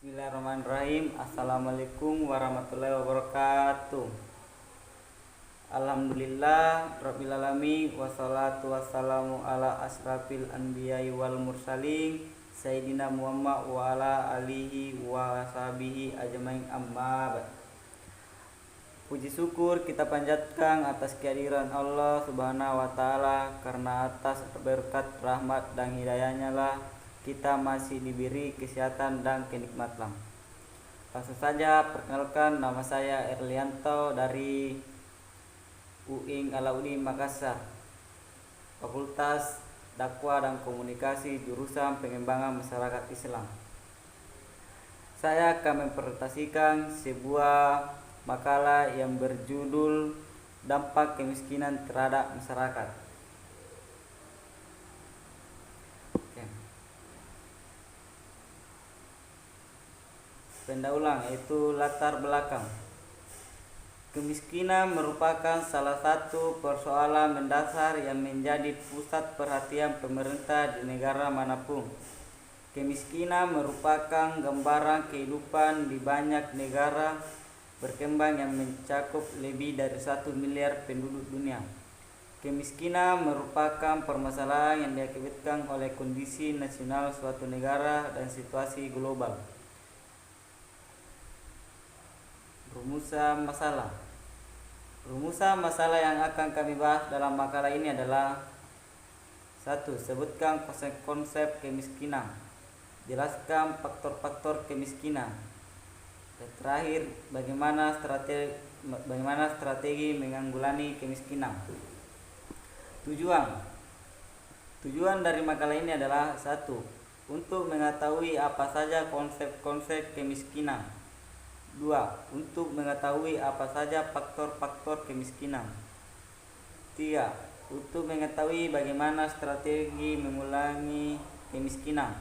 Bismillahirrahmanirrahim. Assalamualaikum warahmatullahi wabarakatuh. Alhamdulillah rabbil alamin, wassalatu wassalamu ala asrafil anbiya'i wal mursalin sayyidina Muhammad wa ala alihi wa sahbihi ajmain, amma ba'd. Puji syukur kita panjatkan atas kehadiran Allah Subhanahu wa taala, karena atas berkat rahmat dan hidayahnya lah kita masih diberi kesehatan dan kenikmatan. Langsung saja perkenalkan, nama saya Erlianto dari UIN Alauddin Makassar, Fakultas Dakwah dan Komunikasi, jurusan Pengembangan Masyarakat Islam. Saya akan mempresentasikan sebuah makalah yang berjudul Dampak Kemiskinan Terhadap Masyarakat. Pendahuluan, yaitu latar belakang. Kemiskinan merupakan salah satu persoalan mendasar yang menjadi pusat perhatian pemerintah di negara manapun. Kemiskinan merupakan gambaran kehidupan di banyak negara berkembang yang mencakup lebih dari 1 miliar penduduk dunia. Kemiskinan merupakan permasalahan yang diakibatkan oleh kondisi nasional suatu negara dan situasi global. Rumusan masalah yang akan kami bahas dalam makalah ini adalah: 1. Sebutkan konsep kemiskinan. Jelaskan faktor-faktor kemiskinan. Dan terakhir, bagaimana strategi menanggulangi kemiskinan. Tujuan dari makalah ini adalah: 1. Untuk mengetahui apa saja konsep-konsep kemiskinan. 2. Untuk mengetahui apa saja faktor-faktor kemiskinan. 3. Untuk mengetahui bagaimana strategi mengulangi kemiskinan.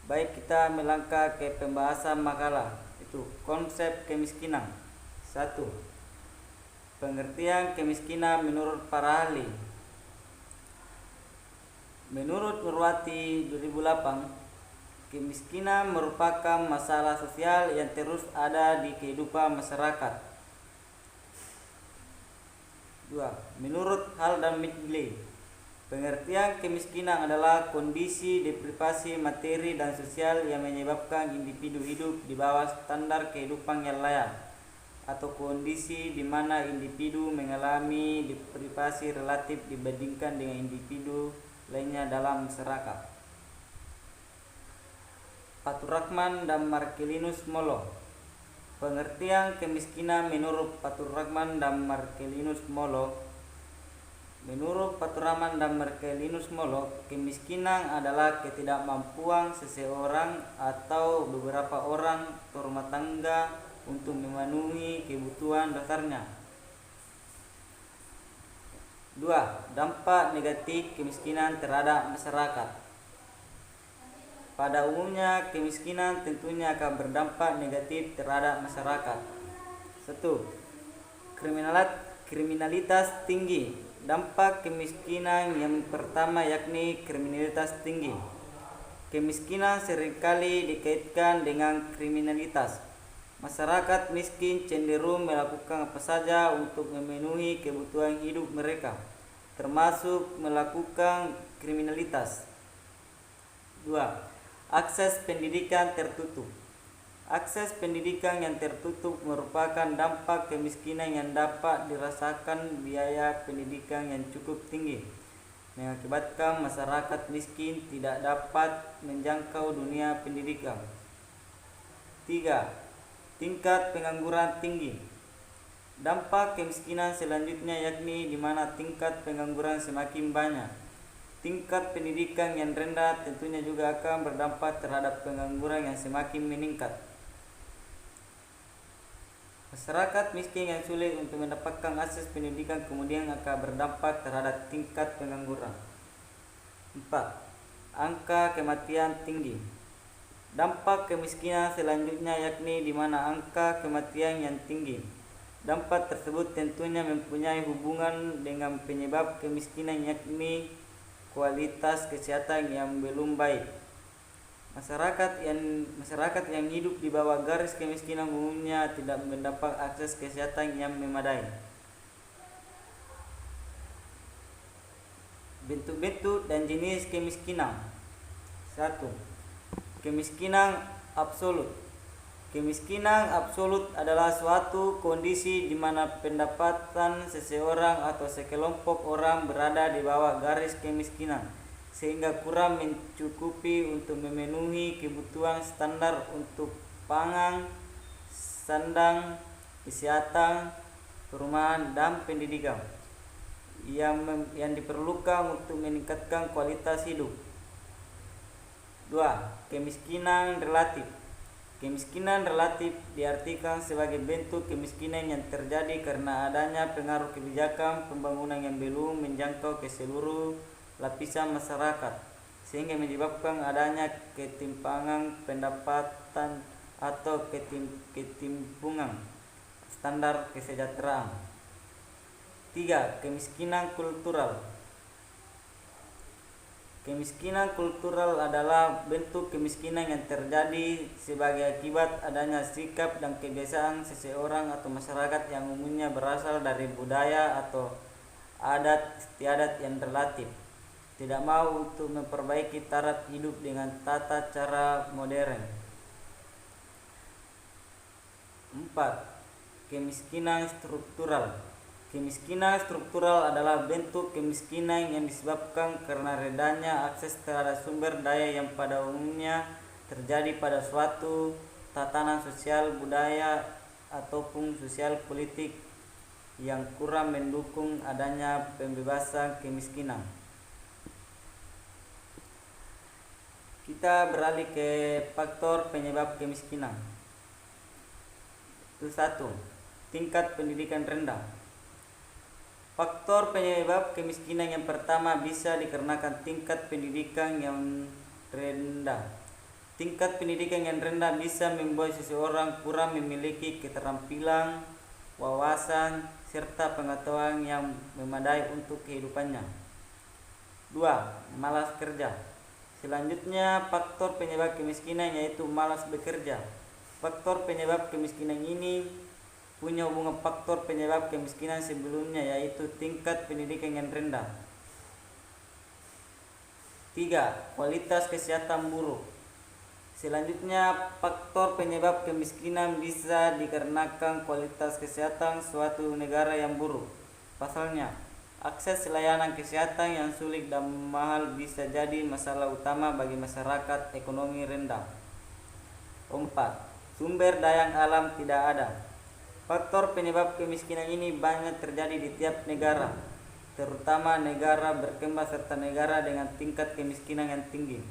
Baik, kita melangkah ke pembahasan makalah. Itu konsep kemiskinan. 1. Pengertian kemiskinan menurut para ahli. Menurut Nurwati 2008, kemiskinan merupakan masalah sosial yang terus ada di kehidupan masyarakat. 2. Menurut Hall dan Midgley, pengertian kemiskinan adalah kondisi deprivasi materi dan sosial yang menyebabkan individu hidup di bawah standar kehidupan yang layak, atau kondisi di mana individu mengalami deprivasi relatif dibandingkan dengan individu lainnya dalam masyarakat. Fathur-Rahman dan Marcellinus Molo. Pengertian kemiskinan menurut Fathur-Rahman dan Marcellinus Molo. Menurut Fathur-Rahman dan Marcellinus Molo, kemiskinan adalah ketidakmampuan seseorang atau beberapa orang atau rumah tangga untuk memenuhi kebutuhan dasarnya. 2. Dampak negatif kemiskinan terhadap masyarakat. Pada umumnya, kemiskinan tentunya akan berdampak negatif terhadap masyarakat. 1. Kriminalitas tinggi. Dampak kemiskinan yang pertama yakni kriminalitas tinggi. Kemiskinan seringkali dikaitkan dengan kriminalitas. Masyarakat miskin cenderung melakukan apa saja untuk memenuhi kebutuhan hidup mereka, termasuk melakukan kriminalitas. 2. Akses pendidikan tertutup. Akses pendidikan yang tertutup merupakan dampak kemiskinan yang dapat dirasakan. Biaya pendidikan yang cukup tinggi mengakibatkan masyarakat miskin tidak dapat menjangkau dunia pendidikan. 3. Tingkat pengangguran tinggi. Dampak kemiskinan selanjutnya yakni di mana tingkat pengangguran semakin banyak. Tingkat pendidikan yang rendah tentunya juga akan berdampak terhadap pengangguran yang semakin meningkat. Masyarakat miskin yang sulit untuk mendapatkan akses pendidikan kemudian akan berdampak terhadap tingkat pengangguran. 4. Angka kematian tinggi. Dampak kemiskinan selanjutnya yakni di mana angka kematian yang tinggi. Dampak tersebut tentunya mempunyai hubungan dengan penyebab kemiskinan yakni kualitas kesehatan yang belum baik. Masyarakat yang hidup di bawah garis kemiskinan umumnya tidak mendapat akses kesehatan yang memadai. Bentuk-bentuk dan jenis kemiskinan. 1. Kemiskinan absolut. Kemiskinan absolut adalah suatu kondisi di mana pendapatan seseorang atau sekelompok orang berada di bawah garis kemiskinan sehingga kurang mencukupi untuk memenuhi kebutuhan standar untuk pangan, sandang, kesehatan, perumahan, dan pendidikan yang diperlukan untuk meningkatkan kualitas hidup. 2. Kemiskinan relatif. Kemiskinan relatif diartikan sebagai bentuk kemiskinan yang terjadi karena adanya pengaruh kebijakan pembangunan yang belum menjangkau ke seluruh lapisan masyarakat sehingga menyebabkan adanya ketimpangan pendapatan atau ketimpangan standar kesejahteraan. 3. Kemiskinan kultural. Kemiskinan kultural adalah bentuk kemiskinan yang terjadi sebagai akibat adanya sikap dan kebiasaan seseorang atau masyarakat yang umumnya berasal dari budaya atau adat istiadat yang relatif tidak mau untuk memperbaiki taraf hidup dengan tata cara modern. 4. Kemiskinan struktural. Kemiskinan struktural adalah bentuk kemiskinan yang disebabkan karena rendahnya akses terhadap sumber daya yang pada umumnya terjadi pada suatu tatanan sosial budaya ataupun sosial politik yang kurang mendukung adanya pembebasan kemiskinan. Kita beralih ke faktor penyebab kemiskinan. 1. Tingkat pendidikan rendah. Faktor penyebab kemiskinan yang pertama bisa dikarenakan tingkat pendidikan yang rendah. Tingkat pendidikan yang rendah bisa membuat seseorang kurang memiliki keterampilan, wawasan, serta pengetahuan yang memadai untuk kehidupannya. 2. Malas kerja. Selanjutnya, faktor penyebab kemiskinan yaitu malas bekerja. Faktor penyebab kemiskinan ini punya hubungan faktor penyebab kemiskinan sebelumnya yaitu tingkat pendidikan yang rendah. 3. Kualitas kesehatan buruk. Selanjutnya, faktor penyebab kemiskinan bisa dikarenakan kualitas kesehatan suatu negara yang buruk. Pasalnya, akses layanan kesehatan yang sulit dan mahal bisa jadi masalah utama bagi masyarakat ekonomi rendah. 4. Sumber daya alam tidak ada. Faktor penyebab kemiskinan ini banyak terjadi di tiap negara, terutama negara berkembang serta negara dengan tingkat kemiskinan yang tinggi.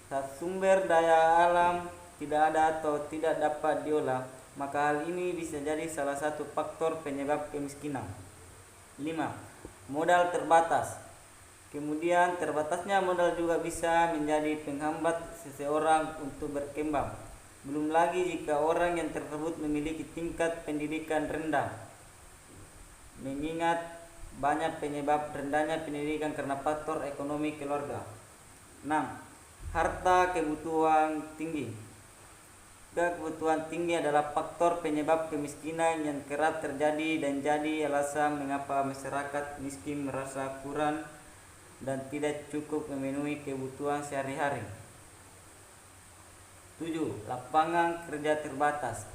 Saat sumber daya alam tidak ada atau tidak dapat diolah, maka hal ini bisa jadi salah satu faktor penyebab kemiskinan. 5. Modal terbatas. Kemudian terbatasnya modal juga bisa menjadi penghambat seseorang untuk berkembang. Belum lagi jika orang yang tersebut memiliki tingkat pendidikan rendah. Mengingat banyak penyebab rendahnya pendidikan karena faktor ekonomi keluarga. 6. Harta kebutuhan tinggi. Kebutuhan tinggi adalah faktor penyebab kemiskinan yang kerap terjadi dan jadi alasan mengapa masyarakat miskin merasa kurang dan tidak cukup memenuhi kebutuhan sehari-hari. 7. Lapangan kerja terbatas.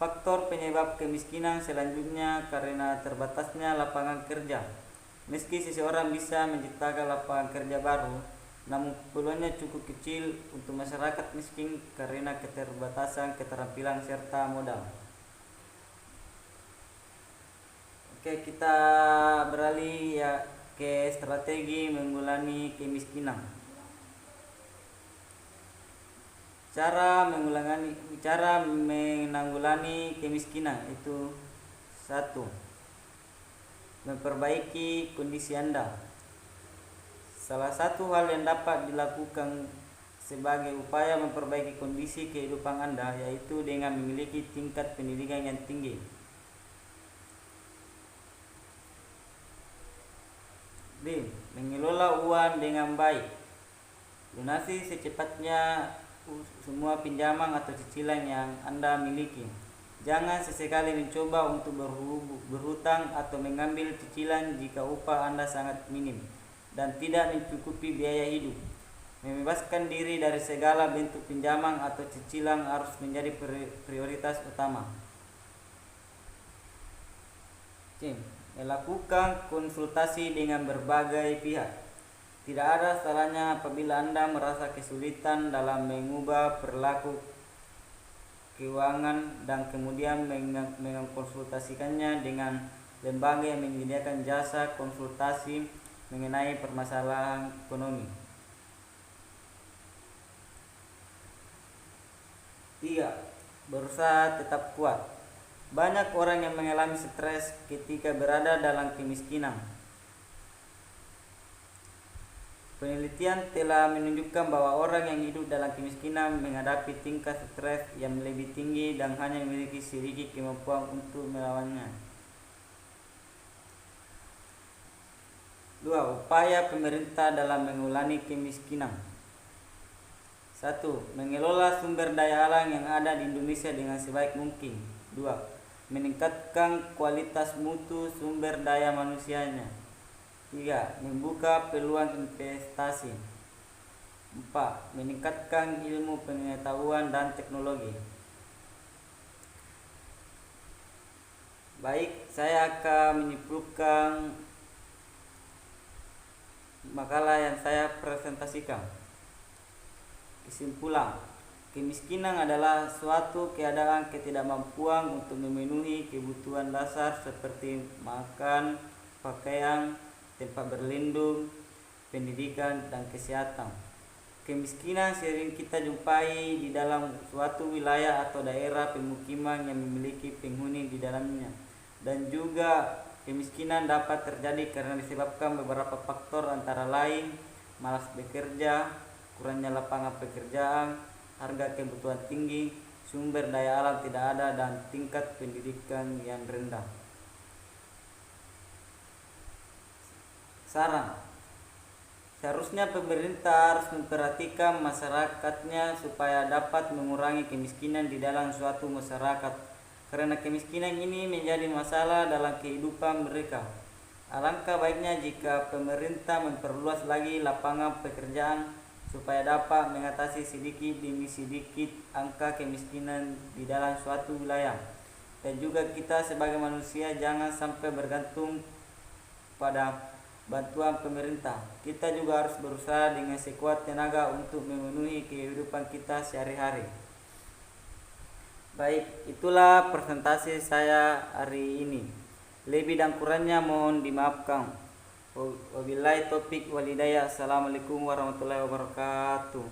Faktor penyebab kemiskinan selanjutnya karena terbatasnya lapangan kerja. Meski seseorang bisa menciptakan lapangan kerja baru, namun peluangnya cukup kecil untuk masyarakat miskin karena keterbatasan keterampilan serta modal. Oke, kita beralih ke strategi mengulangi kemiskinan. Cara menanggulangi kemiskinan itu 1. Memperbaiki kondisi Anda. Salah satu hal yang dapat dilakukan sebagai upaya memperbaiki kondisi kehidupan Anda yaitu dengan memiliki tingkat pendidikan yang tinggi. B. Mengelola uang dengan baik. Lunasi secepatnya semua pinjaman atau cicilan yang Anda miliki. Jangan sesekali mencoba untuk berhutang atau mengambil cicilan jika upah Anda sangat minim dan tidak mencukupi biaya hidup. Membebaskan diri dari segala bentuk pinjaman atau cicilan harus menjadi prioritas utama. Melakukan konsultasi dengan berbagai pihak. Tidak ada salahnya apabila Anda merasa kesulitan dalam mengubah perilaku keuangan dan kemudian mengkonsultasikannya dengan lembaga yang menyediakan jasa konsultasi mengenai permasalahan ekonomi. 3. Berusaha tetap kuat. Banyak orang yang mengalami stres ketika berada dalam kemiskinan. Penelitian telah menunjukkan bahwa orang yang hidup dalam kemiskinan menghadapi tingkat stres yang lebih tinggi dan hanya memiliki sedikit kemampuan untuk melawannya. 2. Upaya pemerintah dalam mengurangi kemiskinan. 1. Mengelola sumber daya alam yang ada di Indonesia dengan sebaik mungkin. 2. Meningkatkan kualitas mutu sumber daya manusianya. 3. Membuka peluang investasi. 4. Meningkatkan ilmu pengetahuan dan teknologi. Baik, saya akan menyimpulkan makalah yang saya presentasikan. Kesimpulan, kemiskinan adalah suatu keadaan ketidakmampuan untuk memenuhi kebutuhan dasar seperti makan, pakaian, tempat berlindung, pendidikan, dan kesehatan. Kemiskinan sering kita jumpai di dalam suatu wilayah atau daerah pemukiman yang memiliki penghuni di dalamnya. Dan juga kemiskinan dapat terjadi karena disebabkan beberapa faktor antara lain malas bekerja, kurangnya lapangan pekerjaan, harga kebutuhan tinggi, sumber daya alam tidak ada, dan tingkat pendidikan yang rendah. Saran, seharusnya pemerintah harus memperhatikan masyarakatnya supaya dapat mengurangi kemiskinan di dalam suatu masyarakat, karena kemiskinan ini menjadi masalah dalam kehidupan mereka. Alangkah baiknya jika pemerintah memperluas lagi lapangan pekerjaan supaya dapat mengatasi sedikit demi sedikit angka kemiskinan di dalam suatu wilayah. Dan juga kita sebagai manusia jangan sampai bergantung pada bantuan pemerintah. Kita juga harus berusaha dengan sekuat tenaga untuk memenuhi kehidupan kita sehari-hari. Baik, itulah presentasi saya hari ini. Lebih dan kurangnya mohon dimaafkan. Wabillahi taufik walhidayah. Assalamualaikum warahmatullahi wabarakatuh.